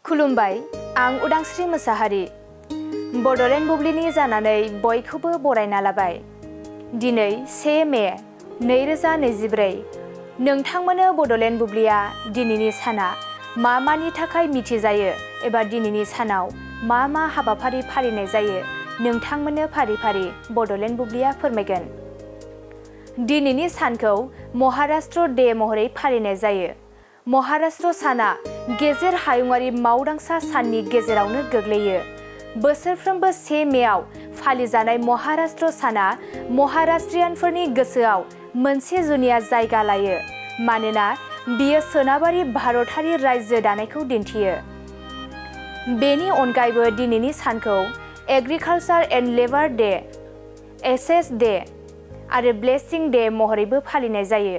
खुलुमबाय, आं उदांस्रि मोसाहारि। बड'लेण्ड बुब्लिनि जानानै बयखौबो बरायना लाबाय। दिनै 1 मे 2024। नोंथांमोननो बड'लेण्ड बुब्लिया दिनैनि साना मानि थाखाय मिथिजायो एबा दिनैनि सानाव मा हाबाफारि फालिनाय जायो नोंथांमोननो फारि फारि बड'लेण्ड बुब्लिया फोरमायगोन। दिनैनि सानखौ महाराष्ट्र डे महरै फालिनाय जायो। महाराष्ट्र साना गेजेर हायुङारि मावदांसा साननि गेजेरावनो गोग्लैयो। बोसोरफ्रोमबो 1 मेआव फालिजानाय महाराष्ट्र साना महाराष्ट्रियानफोरनि गोसोआव मोनसे जुनिया जायगा लायो, मानोना बियो सोनाबारि भारतारि रायजो दानायखौ दिन्थियो। बेनि अनगायैबो दिनैनि सानखौ एग्रिकालचार एन्ड लेबार डे, एसेस डे आरो ब्लेसिं डे महरैबो फालिनाय जायो।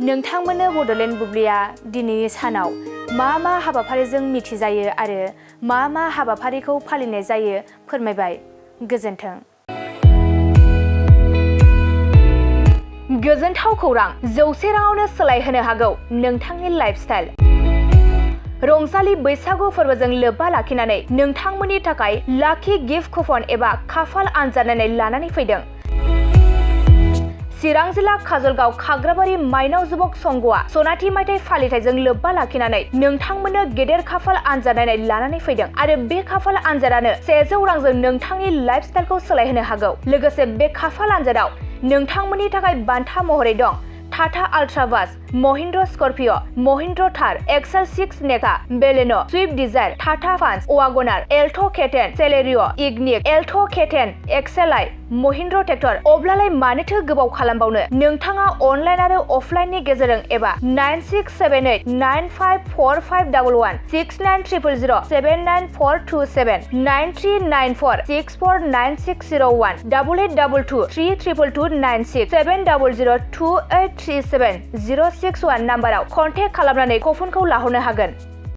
नोंथांमोननो बड'लेण्ड बुब्लिया दिनैनि सानाव मा हाबाफारिजों मिथिजायो आरो मा हाबाफारिखौ फालिनाय जायो फोरमायबाय। गोजोन्थों। गोजोनथाव खौरां, 100 राङावनो सोलायहोनो हागौ नोंथांनि लाइफस्टाइल। रंजालि बैसागु फोरबोजों लोब्बा लाखिनानै नोंथांमोननि थाखाय लाखि गिफ्ट कुपन एबा खाफाल आनजाद नायनाय लानानै फैदों। चिरां जिल्ला काजलगाव खाग्राबारि माइनाव जुबक संघआ सनाथि मायथाइ फालिथायजों लोब्बा लाखिनानै नोंथांमोननो गेदेर खाफाल आनजाद नायनाय लानानै फैदों आरो बे खाफाल आनजादानो 100 रांजों नोंथांनि लाइफस्टाइलखौ सोलायहोनो हागौ। लोगोसे बे खाफाल आनजादाव नोंथांमोननि थाखाय बान्था महरै दं Tata ultra bus, Mahindra Scorpio', Mahindra Thar, XL 6 नेका, Baleno', Swift Dzire, Tata Punch, WagonR, Alto' K ten, Celerio', Ignis, Alto' K ten, एक्सेल-आइ, महिन्द्र ट्रेक्टर। अब्लालाय मानोथो गोबाव खालामबावनो? नोंथाङा अनलाइन आरो अफलाइननि गेजेरजों एबा 9678 954511 6900 79427 9394 649601 8822 322296 7002837 061 नाम्बाराव कन्टेक्ट खालामनानै कुपनखौ लाहरनो हागोन।